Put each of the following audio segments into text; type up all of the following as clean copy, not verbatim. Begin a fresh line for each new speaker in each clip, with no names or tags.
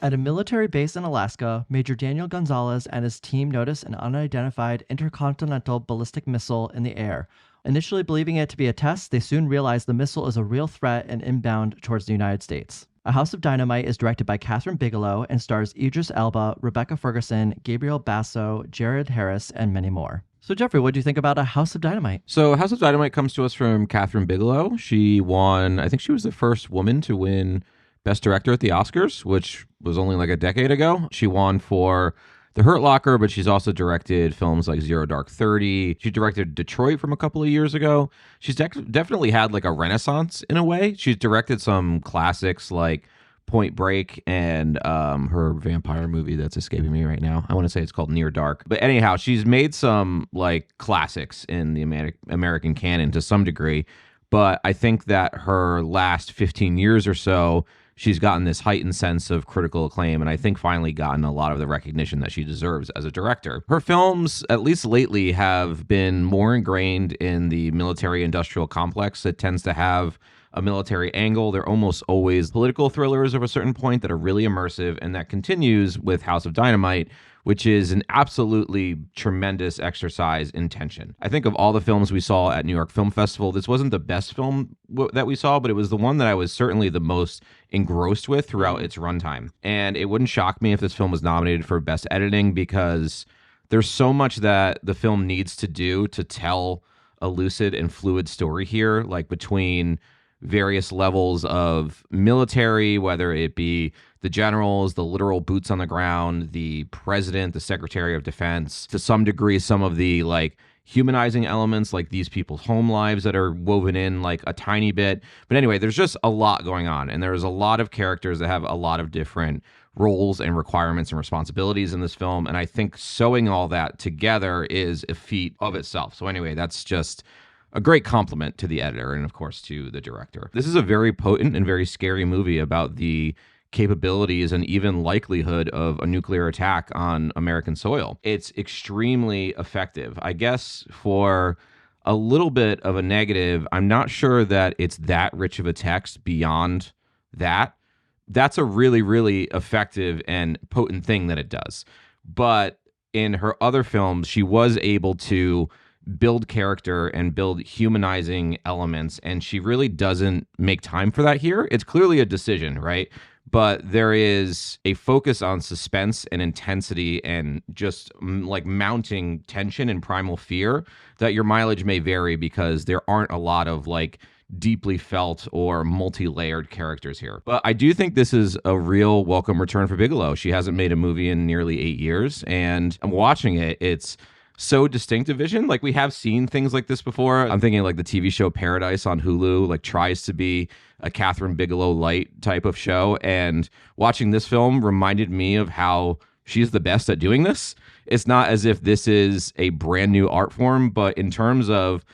At a military base in Alaska, Major Daniel Gonzalez and his team notice an unidentified intercontinental ballistic missile in the air. Initially believing it to be a test, they soon realize the missile is a real threat and inbound towards the United States. A House of Dynamite is directed by Kathryn Bigelow and stars Idris Elba, Rebecca Ferguson, Gabriel Basso, Jared Harris, and many more. So Jeffrey, what do you think about A House of Dynamite?
So House of Dynamite comes to us from Kathryn Bigelow. She won, I think she was the first woman to win Best Director at the Oscars, which was only like a decade ago. She won for The Hurt Locker, but she's also directed films like Zero Dark 30. She directed Detroit from a couple of years ago. She's definitely had like a renaissance in a way. She's directed some classics like Point Break and her vampire movie that's escaping me right now. I want to say it's called Near Dark. But anyhow, she's made some like classics in the American canon to some degree. But I think that her last 15 years or so, she's gotten this heightened sense of critical acclaim, and I think finally gotten a lot of the recognition that she deserves as a director. Her films, at least lately, have been more ingrained in the military-industrial complex that tends to have a military angle. They're almost always political thrillers of a certain point that are really immersive, and that continues with House of Dynamite, which is an absolutely tremendous exercise in tension. I think of all the films we saw at New York Film Festival, this wasn't the best film that we saw, but it was the one that I was certainly the most engrossed with throughout its runtime. And it wouldn't shock me if this film was nominated for Best Editing, because there's so much that the film needs to do to tell a lucid and fluid story here, like between various levels of military, whether it be the generals, the literal boots on the ground, the president, the secretary of defense, to some degree, some of the like humanizing elements, like these people's home lives that are woven in like a tiny bit. But anyway, there's just a lot going on, and there's a lot of characters that have a lot of different roles and requirements and responsibilities in this film. And I think sewing all that together is a feat of itself. So anyway, that's just a great compliment to the editor and, of course, to the director. This is a very potent and very scary movie about the capabilities and even likelihood of a nuclear attack on American soil. It's extremely effective. I guess for a little bit of a negative, I'm not sure that it's that rich of a text beyond that. That's a really, really effective and potent thing that it does. But in her other films, she was able to build character and build humanizing elements, and she really doesn't make time for that here. It's clearly a decision, right? But there is a focus on suspense and intensity and just like mounting tension and primal fear that your mileage may vary because there aren't a lot of like deeply felt or multi-layered characters here. But I do think this is a real welcome return for Bigelow. She hasn't made a movie in nearly 8 years, and I'm watching it. It's so distinct a vision. Like, we have seen things like this before. I'm thinking like the TV show Paradise on Hulu, like tries to be a Kathryn Bigelow light type of show. And watching this film reminded me of how she's the best at doing this. It's not as if this is a brand new art form, but in terms of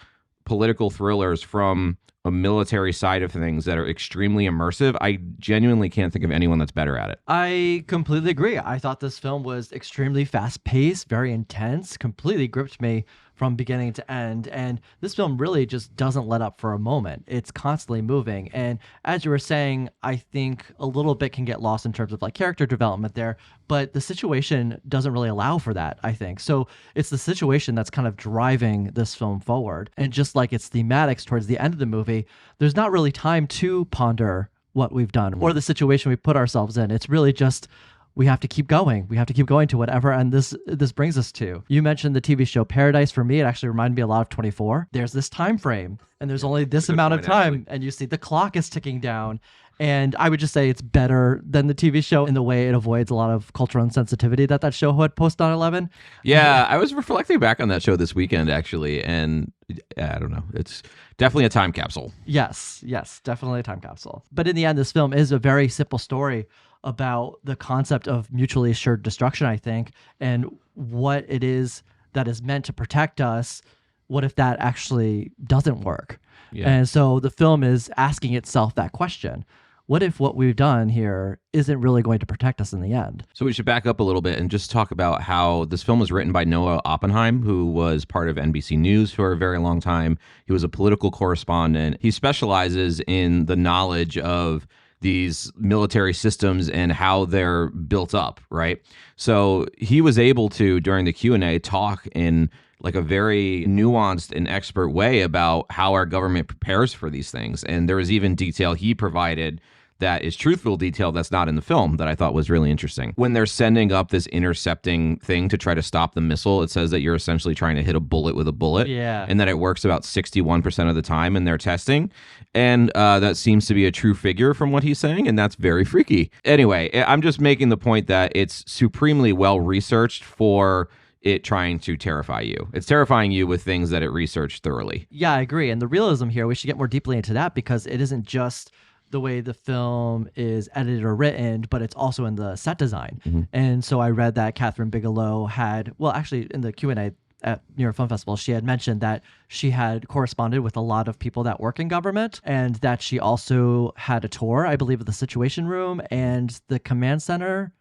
political thrillers from a military side of things that are extremely immersive, I genuinely can't think of anyone that's better at it.
I completely agree. I thought this film was extremely fast-paced, very intense, completely gripped me from beginning to end. And this film really just doesn't let up for a moment. It's constantly moving. And as you were saying, I think a little bit can get lost in terms of like character development there, but the situation doesn't really allow for that, I think. So it's the situation that's kind of driving this film forward. And just like its thematics towards the end of the movie, there's not really time to ponder what we've done or the situation we put ourselves in. It's really just, we have to keep going. We have to keep going to whatever. And this brings us to, you mentioned the TV show Paradise. For me, it actually reminded me a lot of 24. There's this time frame and there's only this amount of time, actually. And you see the clock is ticking down. And I would just say it's better than the TV show in the way it avoids a lot of cultural insensitivity that show had post 9/11.
Yeah, I was reflecting back on that show this weekend, actually. And I don't know. It's definitely a time capsule.
Yes, definitely a time capsule. But in the end, this film is a very simple story about the concept of mutually assured destruction, I think, and what it is that is meant to protect us. What if that actually doesn't work? Yeah. And so the film is asking itself that question. What if what we've done here isn't really going to protect us in the end?
So we should back up a little bit and just talk about how this film was written by Noah Oppenheim, who was part of NBC News for a very long time. He was a political correspondent. He specializes in the knowledge of these military systems and how they're built up, right? So he was able to, during the Q&A, talk in like a very nuanced and expert way about how our government prepares for these things. And there was even detail he provided that is truthful detail that's not in the film that I thought was really interesting. When they're sending up this intercepting thing to try to stop the missile, it says that you're essentially trying to hit a bullet with a bullet.
Yeah.
And that it works about 61% of the time in their testing. And that seems to be a true figure from what he's saying, and that's very freaky. Anyway, I'm just making the point that it's supremely well researched for it trying to terrify you. It's terrifying you with things that it researched thoroughly.
Yeah, I agree. And the realism here, we should get more deeply into that because it isn't just the way the film is edited or written, but it's also in the set design.
Mm-hmm.
And so I read that Kathryn Bigelow had, well, actually in the Q&A at New York Film Festival, she had mentioned that she had corresponded with a lot of people that work in government and that she also had a tour, I believe, of the Situation Room and the command center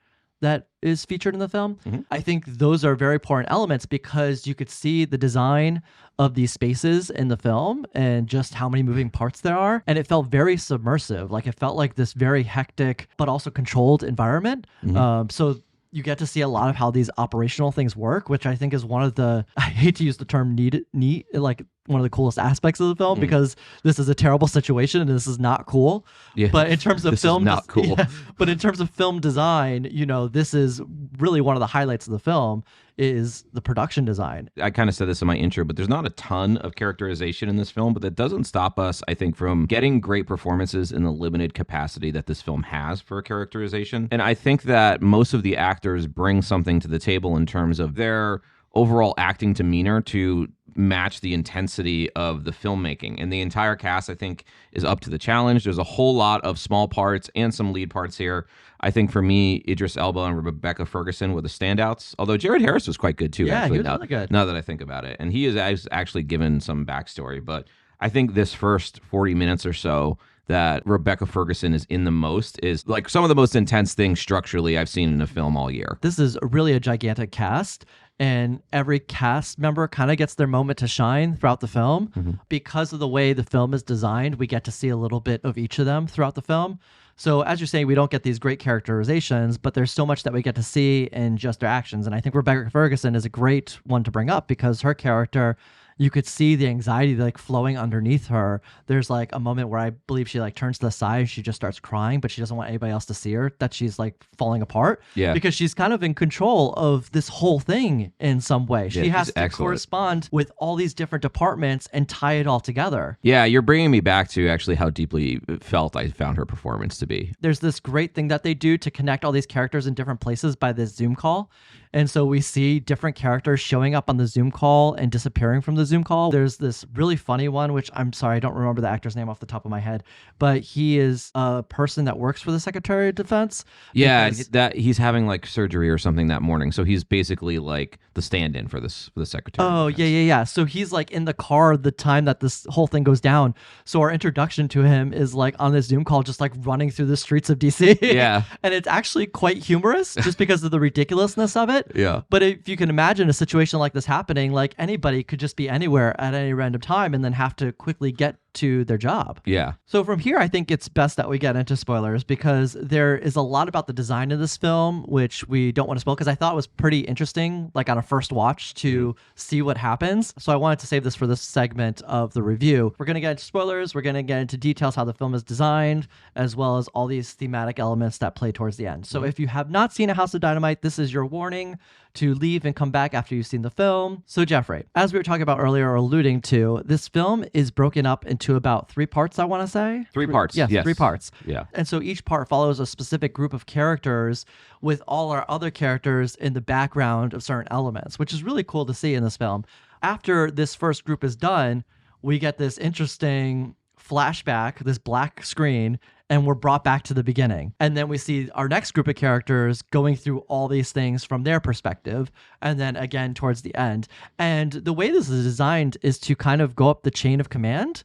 that is featured in the film.
Mm-hmm.
I think those are very important elements because you could see the design of these spaces in the film and just how many moving parts there are. And it felt very submersive. Like it felt like this very hectic, but also controlled environment.
Mm-hmm.
So you get to see a lot of how these operational things work, which I think is one of the, I hate to use the term neat, like one of the coolest aspects of the film because this is a terrible situation and this is not cool.
Yeah.
But in terms of
this
film,
is not cool.
Yeah, but in terms of film design, you know, this is really one of the highlights of the film is the production design.
I kind of said this in my intro, but there's not a ton of characterization in this film, but that doesn't stop us, I think, from getting great performances in the limited capacity that this film has for characterization. And I think that most of the actors bring something to the table in terms of their overall acting demeanor to match the intensity of the filmmaking. And the entire cast, I think, is up to the challenge. There's a whole lot of small parts and some lead parts here. I think for me, Idris Elba and Rebecca Ferguson were the standouts. Although Jared Harris was quite good too.
Yeah,
actually,
he was really good.
Now that I think about it, and he is actually given some backstory. But I think this first 40 minutes or so that Rebecca Ferguson is in the most is like some of the most intense things structurally I've seen in a film all year.
This is really a gigantic cast. And every cast member kind of gets their moment to shine throughout the film.
Mm-hmm.
Because of the way the film is designed, we get to see a little bit of each of them throughout the film. So as you're saying, we don't get these great characterizations, but there's so much that we get to see in just their actions. And I think Rebecca Ferguson is a great one to bring up because her character, you could see the anxiety like flowing underneath her. There's like a moment where I believe she like turns to the side, she just starts crying, but she doesn't want anybody else to see her, that she's like falling apart.
Yeah.
Because she's kind of in control of this whole thing in some way.
Yeah,
She has
she's
to
excellent.
correspond with all these different departments and tie it all together.
Yeah, you're bringing me back to actually how deeply felt I found her performance to be.
There's this great thing that they do to connect all these characters in different places by this Zoom call. And so we see different characters showing up on the Zoom call and disappearing from the Zoom call. There's this really funny one, which I'm sorry, I don't remember the actor's name off the top of my head, but he is a person that works for the Secretary of Defense.
Yeah,
because-
that he's having like surgery or something that morning, so he's basically like the stand-in for the secretary.
Oh, yeah. So he's like in the car the time that this whole thing goes down. So our introduction to him is like on this Zoom call, just like running through the streets of DC.
Yeah.
And it's actually quite humorous just because of the ridiculousness of it.
Yeah.
But if you can imagine a situation like this happening, like anybody could just be anywhere at any random time and then have to quickly get to their job.
Yeah.
So from here, I think it's best that we get into spoilers because there is a lot about the design of this film, which we don't want to spoil because I thought it was pretty interesting, like on a first watch to see what happens. So I wanted to save this for this segment of the review. We're going to get into spoilers. We're going to get into details how the film is designed, as well as all these thematic elements that play towards the end. So if you have not seen A House of Dynamite, this is your warning to leave and come back after you've seen the film. So Jeffrey, as we were talking about earlier or alluding to, this film is broken up into about 3 parts, I want to say.
Three parts.
Yes,
Yes.
3 parts.
Yeah.
And so each part follows a specific group of characters with all our other characters in the background of certain elements, which is really cool to see in this film. After this first group is done, we get this interesting flashback, this black screen, and we're brought back to the beginning. And then we see our next group of characters going through all these things from their perspective, and then again towards the end. And the way this is designed is to kind of go up the chain of command.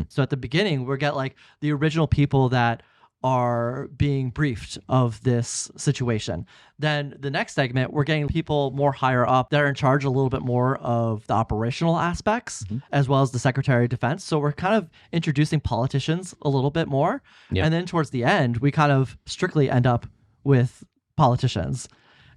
So at the beginning, we get like the original people that are being briefed of this situation. Then the next segment, we're getting people more higher up that are in charge a little bit more of the operational aspects, as well as the Secretary of Defense. So we're kind of introducing politicians a little bit more.
Yep.
And then towards the end, we kind of strictly end up with politicians.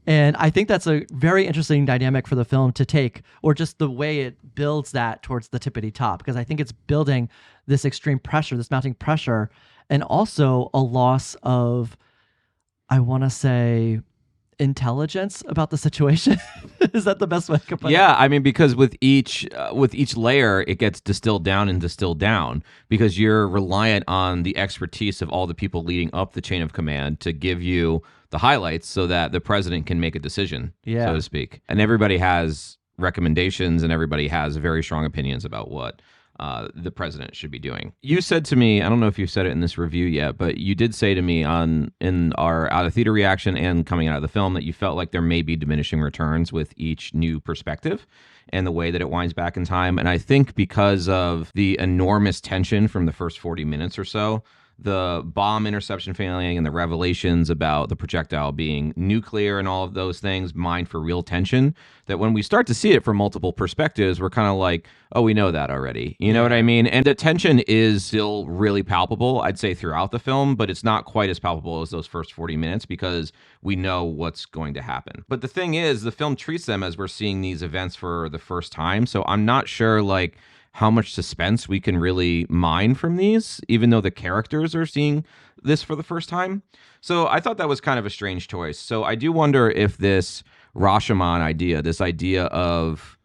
And I think that's a very interesting dynamic for the film to take, or just the way it builds that towards the tippity top, because I think it's building this extreme pressure, this mounting pressure, and also a loss of, I want to say, intelligence about the situation. Is that the best way I could put it?
Yeah, I mean, because with each layer, it gets distilled down and distilled down because you're reliant on the expertise of all the people leading up the chain of command to give you the highlights so that the president can make a decision, so to speak. And everybody has recommendations and everybody has very strong opinions about what the president should be doing. You said to me, I don't know if you said it in this review yet, but you did say to me in our out of theater reaction and coming out of the film that you felt like there may be diminishing returns with each new perspective and the way that it winds back in time. And I think because of the enormous tension from the first 40 minutes or so, the bomb interception failing and the revelations about the projectile being nuclear and all of those things mine for real tension, that when we start to see it from multiple perspectives, we're kind of like, oh, we know that already. You know what I mean? And the tension is still really palpable, I'd say, throughout the film, but it's not quite as palpable as those first 40 minutes because we know what's going to happen. But the thing is, the film treats them as we're seeing these events for the first time. So I'm not sure, like, how much suspense we can really mine from these, even though the characters are seeing this for the first time. So I thought that was kind of a strange choice. So I do wonder if this Rashomon idea, this idea of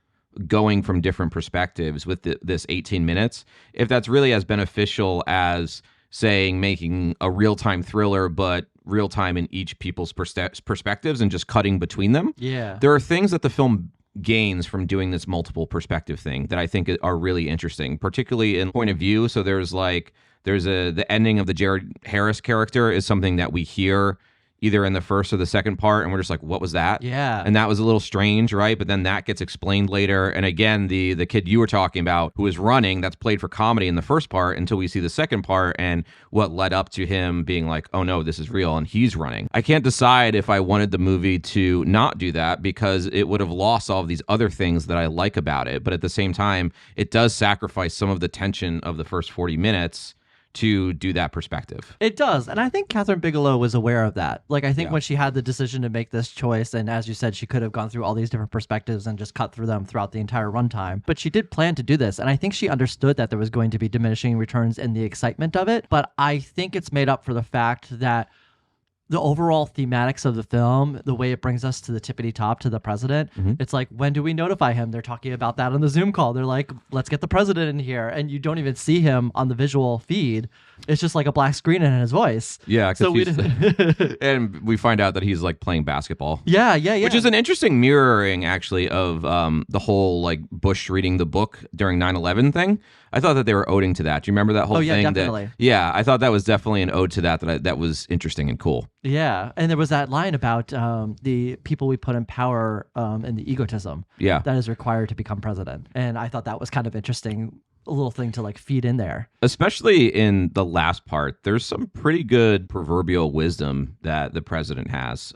going from different perspectives with this 18 minutes, if that's really as beneficial as, saying, making a real-time thriller, but real-time in each people's perspectives and just cutting between them.
Yeah.
There are things that the film gains from doing this multiple perspective thing that I think are really interesting, particularly in point of view. So there's the ending of the Jared Harris character is something that we hear either in the first or the second part, and we're just like, what was that?
Yeah.
And that was a little strange, right? But then that gets explained later. And again, the kid you were talking about who is running, that's played for comedy in the first part until we see the second part and what led up to him being like, oh no, this is real, and he's running. I can't decide if I wanted the movie to not do that because it would have lost all of these other things that I like about it. But at the same time, it does sacrifice some of the tension of the first 40 minutes to do that perspective.
It does. And I think Kathryn Bigelow was aware of that. Like, I think when she had the decision to make this choice, and as you said, she could have gone through all these different perspectives and just cut through them throughout the entire runtime. But she did plan to do this. And I think she understood that there was going to be diminishing returns in the excitement of it. But I think it's made up for the fact that the overall thematics of the film, the way it brings us to the tippity top to the president, it's like, when do we notify him? They're talking about that on the Zoom call. They're like, let's get the president in here. And you don't even see him on the visual feed. It's just like a black screen and his voice.
Yeah.
So
and we find out that he's like playing basketball.
Yeah.
Which is an interesting mirroring, actually, of the whole like Bush reading the book during 9/11 thing. I thought that they were oding to that. Do you remember that whole thing?
Definitely.
I thought that was definitely an ode to that was interesting and cool.
Yeah, and there was that line about the people we put in power and the egotism that is required to become president. And I thought that was kind of interesting, a little thing to like feed in there.
Especially in the last part, there's some pretty good proverbial wisdom that the president has.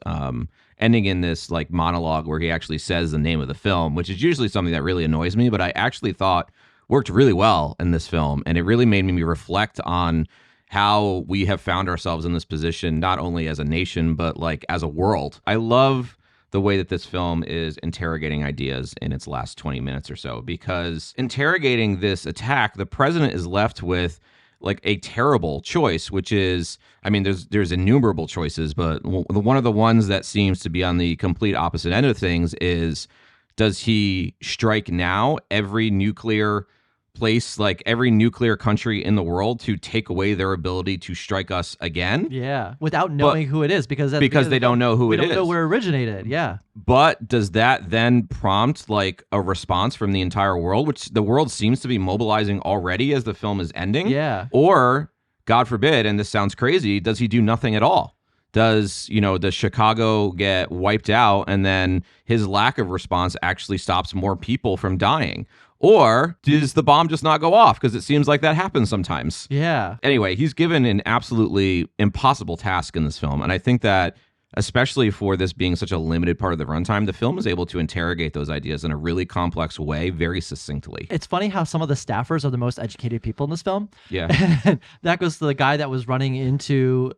Ending in this like monologue where he actually says the name of the film, which is usually something that really annoys me, but I actually thought worked really well in this film. And it really made me reflect on how we have found ourselves in this position, not only as a nation, but like as a world. I love the way that this film is interrogating ideas in its last 20 minutes or so, because interrogating this attack, the president is left with like a terrible choice, which is, I mean, there's innumerable choices, but one of the ones that seems to be on the complete opposite end of things is, does he strike now every nuclear place, like every nuclear country in the world, to take away their ability to strike us again?
Yeah, without knowing who it is, because
they don't know who it is.
We don't know where it originated. Yeah.
But does that then prompt like a response from the entire world, which the world seems to be mobilizing already as the film is ending?
Yeah.
Or, God forbid, and this sounds crazy, does he do nothing at all? Does Chicago get wiped out and then his lack of response actually stops more people from dying? Or does the bomb just not go off? Because it seems like that happens sometimes.
Yeah.
Anyway, he's given an absolutely impossible task in this film. And I think that, especially for this being such a limited part of the runtime, the film is able to interrogate those ideas in a really complex way, very succinctly.
It's funny how some of the staffers are the most educated people in this film.
Yeah.
And that goes to the guy that was running into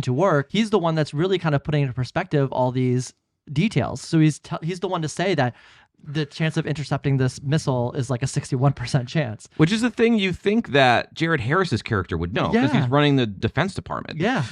work. He's the one that's really kind of putting into perspective all these details. So he's the one to say that the chance of intercepting this missile is like a 61% chance.
Which is the thing you think that Jared Harris's character would know, because
Yeah.
he's running the Defense Department.
Yeah.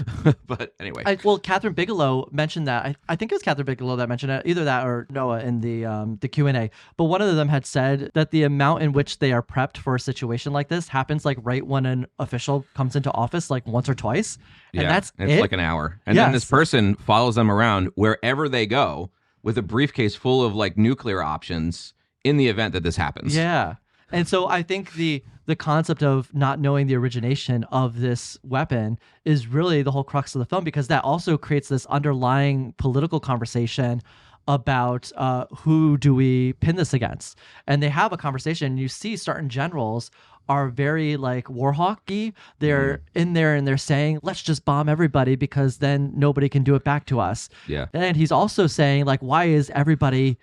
But anyway.
Kathryn Bigelow mentioned that. I think it was Kathryn Bigelow that mentioned it, either that or Noah in the Q&A. But one of them had said that the amount in which they are prepped for a situation like this happens like right when an official comes into office, like once or twice. And that's
it's
it.
like an hour. And then this person follows them around wherever they go with a briefcase full of like nuclear options in the event that this happens.
Yeah. And so I think the concept of not knowing the origination of this weapon is really the whole crux of the film, because that also creates this underlying political conversation about who do we pin this against. And they have a conversation. You see certain generals are very like war hawky. They're in there and they're saying, let's just bomb everybody because then nobody can do it back to us.
Yeah.
And he's also saying, like, why is everybody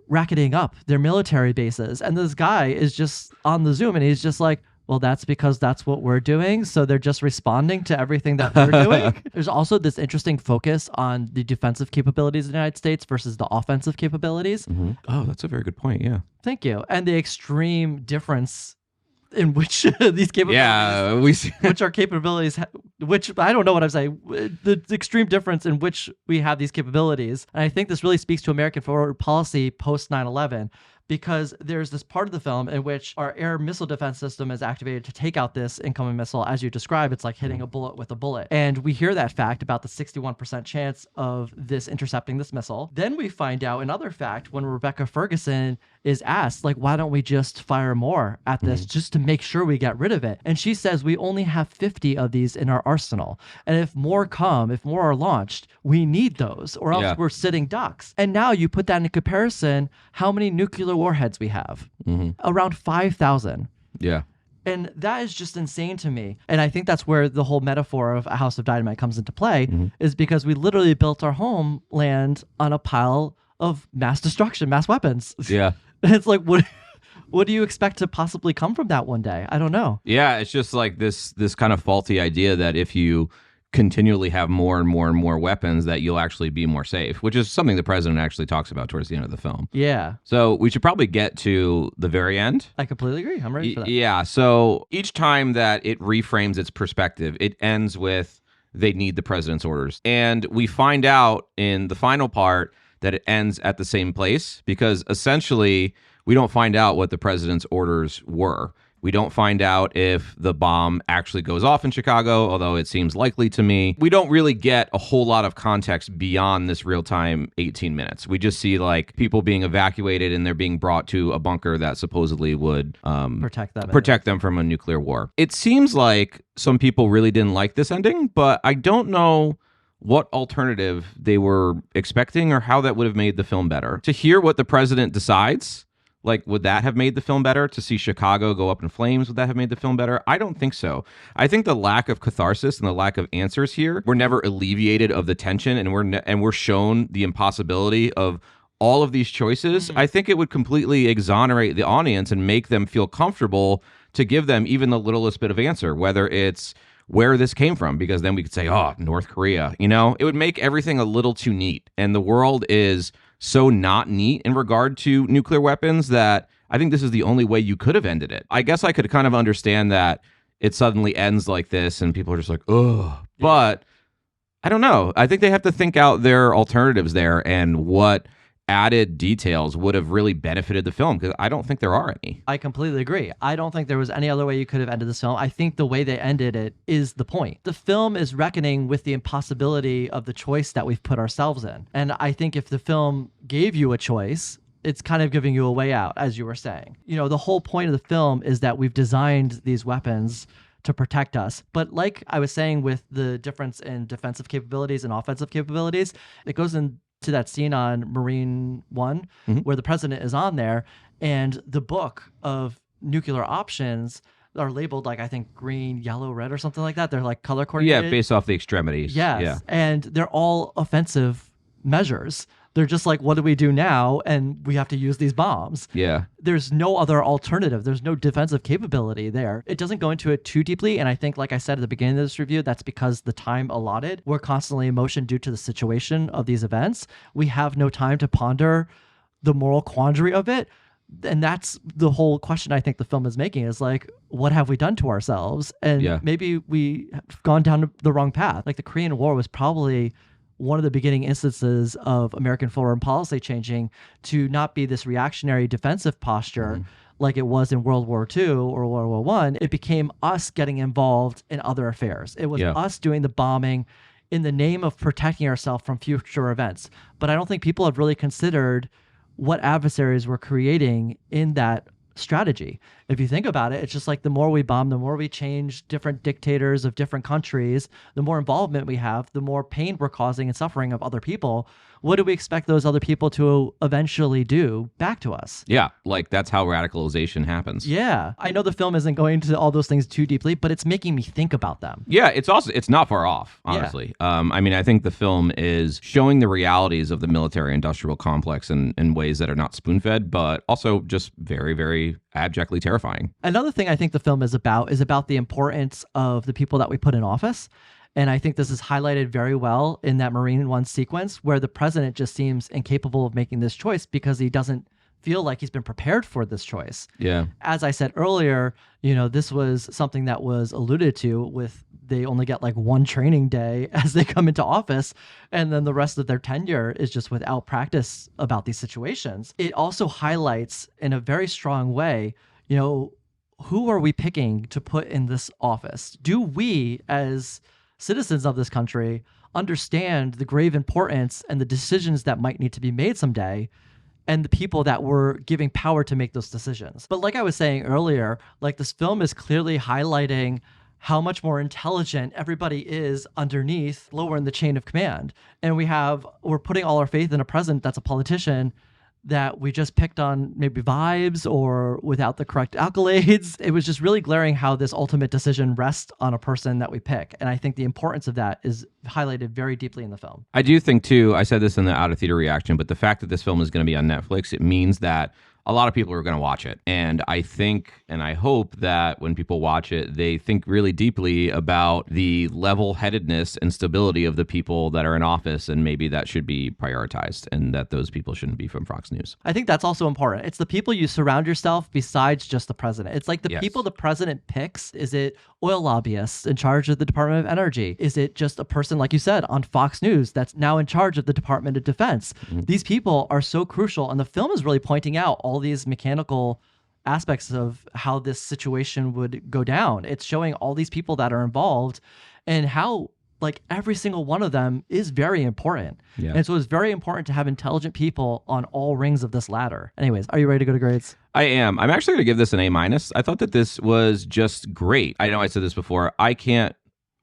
racketing up their military bases? And this guy is just on the Zoom and he's just like, well, that's because that's what we're doing. So they're just responding to everything that we're doing. There's also this interesting focus on the defensive capabilities of the United States versus the offensive capabilities.
Mm-hmm. Oh, that's a very good point. Yeah.
Thank you. And the extreme difference in which these capabilities,
Yeah, we see.
which are capabilities, which I don't know what I'm saying, the extreme difference in which we have these capabilities. And I think this really speaks to American foreign policy post 9/11, because there's this part of the film in which our air missile defense system is activated to take out this incoming missile. As you describe, it's like hitting a bullet with a bullet. And we hear that fact about the 61% chance of this intercepting this missile. Then we find out another fact when Rebecca Ferguson is asked, like, why don't we just fire more at this just to make sure we get rid of it? And she says, we only have 50 of these in our arsenal. And if more come, if more are launched, we need those, or else we're sitting ducks. And now you put that in comparison, how many nuclear warheads we have? Around 5,000.
Yeah.
And that is just insane to me. And I think that's where the whole metaphor of a House of Dynamite comes into play, is because we literally built our homeland on a pile of mass destruction, mass weapons.
Yeah.
And it's like, what do you expect to possibly come from that one day? I don't know.
Yeah, it's just like this kind of faulty idea that if you continually have more and more and more weapons, that you'll actually be more safe, which is something the president actually talks about towards the end of the film.
Yeah.
So we should probably get to the very end.
I completely agree. I'm ready for that.
Yeah. So each time that it reframes its perspective, it ends with they need the president's orders. And we find out in the final part that it ends at the same place, because essentially we don't find out what the president's orders were. We don't find out if the bomb actually goes off in Chicago, although it seems likely to me. We don't really get a whole lot of context beyond this real-time 18 minutes. We just see like people being evacuated and they're being brought to a bunker that supposedly would protect them from a nuclear war. It seems like some people really didn't like this ending, but I don't know what alternative they were expecting or how that would have made the film better. To hear what the president decides, like, would that have made the film better? To see Chicago go up in flames, would that have made the film better? I don't think so. I think the lack of catharsis and the lack of answers here were never alleviated of the tension, and we're shown the impossibility of all of these choices. I think it would completely exonerate the audience and make them feel comfortable to give them even the littlest bit of answer, whether it's where this came from, because then we could say, oh, North Korea, it would make everything a little too neat. And the world is so not neat in regard to nuclear weapons that I think this is the only way you could have ended it. I guess I could kind of understand that it suddenly ends like this and people are just like, oh, but I don't know. I think they have to think out their alternatives there and what added details would have really benefited the film, because I don't think there are any.
I completely agree. I don't think there was any other way you could have ended this film. I think the way they ended it is the point. The film is reckoning with the impossibility of the choice that we've put ourselves in. And I think if the film gave you a choice, it's kind of giving you a way out, as you were saying. The whole point of the film is that we've designed these weapons to protect us. But like I was saying with the difference in defensive capabilities and offensive capabilities, it goes into that scene on Marine One where the president is on there, and the book of nuclear options are labeled like, I think, green, yellow, red or something like that. They're like color coordinated.
Yeah, based off the extremities.
Yes.
Yeah.
And they're all offensive measures. They're just like, what do we do now? And we have to use these bombs.
Yeah.
There's no other alternative. There's no defensive capability there. It doesn't go into it too deeply. And I think, like I said at the beginning of this review, that's because the time allotted, we're constantly in motion due to the situation of these events. We have no time to ponder the moral quandary of it. And that's the whole question I think the film is making, is like, what have we done to ourselves? And maybe we have gone down the wrong path. Like the Korean War was probably one of the beginning instances of American foreign policy changing to not be this reactionary defensive posture like it was in World War II or World War I. It became us getting involved in other affairs. It was us doing the bombing in the name of protecting ourselves from future events. But I don't think people have really considered what adversaries we're creating in that strategy. If you think about it, it's just like the more we bomb, the more we change different dictators of different countries, the more involvement we have, the more pain we're causing and suffering of other people. What do we expect those other people to eventually do back to us?
Yeah, like that's how radicalization happens.
Yeah. I know the film isn't going to all those things too deeply, but it's making me think about them.
Yeah, it's not far off, honestly. I mean, I think the film is showing the realities of the military-industrial complex in ways that are not spoon-fed, but also just very, very abjectly terrifying.
Another thing I think the film is about the importance of the people that we put in office. And I think this is highlighted very well in that Marine One sequence where the president just seems incapable of making this choice because he doesn't feel like he's been prepared for this choice.
Yeah.
As I said earlier, this was something that was alluded to with they only get like one training day as they come into office, and then the rest of their tenure is just without practice about these situations. It also highlights in a very strong way, who are we picking to put in this office? Do we, as citizens of this country, understand the grave importance and the decisions that might need to be made someday, and the people that we're giving power to make those decisions? But like I was saying earlier, like this film is clearly highlighting how much more intelligent everybody is underneath, lower in the chain of command. And we're putting all our faith in a president that's a politician that we just picked on maybe vibes or without the correct accolades. It was just really glaring how this ultimate decision rests on a person that we pick. And I think the importance of that is highlighted very deeply in the film.
I do think, too, I said this in the out-of-theater reaction, but the fact that this film is going to be on Netflix, it means that a lot of people are going to watch it. And I think and I hope that when people watch it, they think really deeply about the level-headedness and stability of the people that are in office, and maybe that should be prioritized and that those people shouldn't be from Fox News.
I think that's also important. It's the people you surround yourself besides just the president. It's like the people the president picks. Is it oil lobbyists in charge of the Department of Energy? Is it just a person, like you said, on Fox News that's now in charge of the Department of Defense? Mm-hmm. These people are so crucial, and the film is really pointing out all these mechanical aspects of how this situation would go down. It's showing all these people that are involved and how like every single one of them is very important. Yeah. And so it's very important to have intelligent people on all rings of this ladder. Anyways, are you ready to go to grades?
I am. I'm actually going to give this an A-. I thought that this was just great. I know I said this before. I can't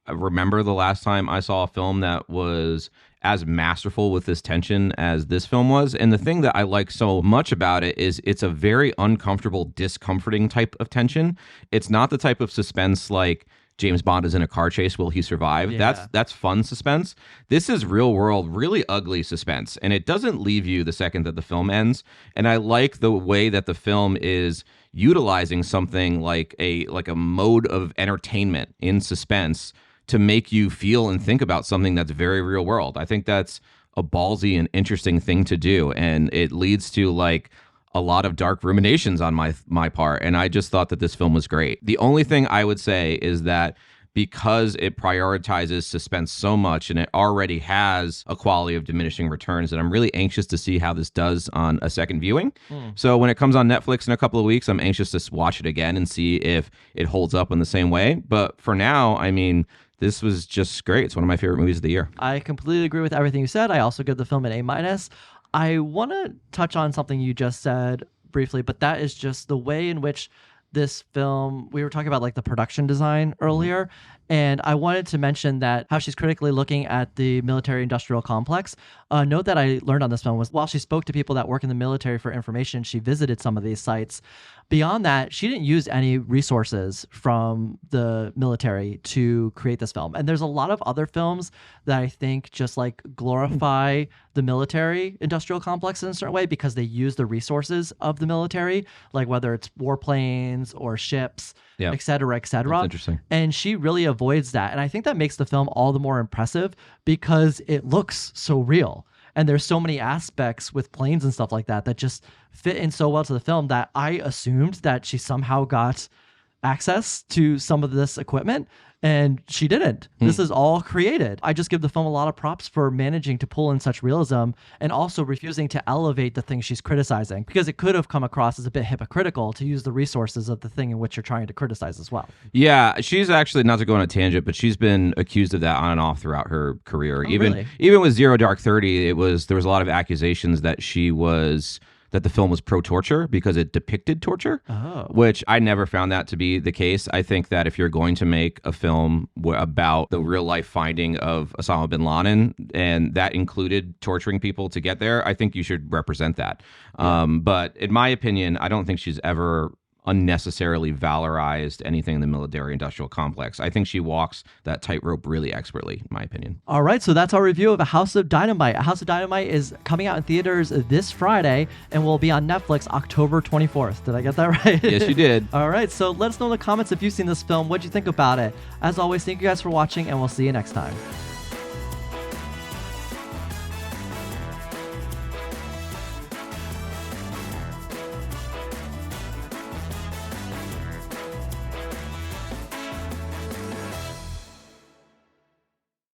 remember the last time I saw a film that was as masterful with this tension as this film was. And the thing that I like so much about it is it's a very uncomfortable, discomforting type of tension. It's not the type of suspense like James Bond is in a car chase. Will he survive? Yeah. That's fun suspense. This is real world, really ugly suspense. And it doesn't leave you the second that the film ends. And I like the way that the film is utilizing something like a mode of entertainment in suspense to make you feel and think about something that's very real world. I think that's a ballsy and interesting thing to do. And it leads to like a lot of dark ruminations on my part. And I just thought that this film was great. The only thing I would say is that because it prioritizes suspense so much and it already has a quality of diminishing returns, that I'm really anxious to see how this does on a second viewing. So when it comes on Netflix in a couple of weeks, I'm anxious to watch it again and see if it holds up in the same way. But for now, I mean, this was just great. It's one of my favorite movies of the year.
I completely agree with everything you said. I also give the film an A-. I want to touch on something you just said briefly, but that is just the way in which this film, we were talking about like the production design earlier, and I wanted to mention that how she's critically looking at the military industrial complex. A note that I learned on this film was while she spoke to people that work in the military for information, she visited some of these sites. Beyond that, she didn't use any resources from the military to create this film. And there's a lot of other films that I think just like glorify the military industrial complex in a certain way because they use the resources of the military, like whether it's warplanes or ships, et cetera, et cetera.
That's interesting.
And she really avoids that. And I think that makes the film all the more impressive because it looks so real. And there's so many aspects with planes and stuff like that that just fit in so well to the film that I assumed that she somehow got access to some of this equipment, and she didn't. This is all created. I just give the film a lot of props for managing to pull in such realism and also refusing to elevate the things she's criticizing, because it could have come across as a bit hypocritical to use the resources of the thing in which you're trying to criticize as well.
Yeah, she's actually, not to go on a tangent, but she's been accused of that on and off throughout her career.
Oh, really?
Even with Zero Dark 30, there was a lot of accusations that that the film was pro-torture because it depicted torture, which I never found that to be the case. I think that if you're going to make a film about the real-life finding of Osama bin Laden, and that included torturing people to get there, I think you should represent that. But in my opinion, I don't think she's ever unnecessarily valorized anything in the military industrial complex. I think she walks that tightrope really expertly, in my opinion.
All right, so that's our review of A House of Dynamite. A House of Dynamite is coming out in theaters this Friday and will be on Netflix October 24th. Did I get that right?
Yes, you did.
All right, so let us know in the comments if you've seen this film. What'd you think about it? As always, thank you guys for watching, and we'll see you next time.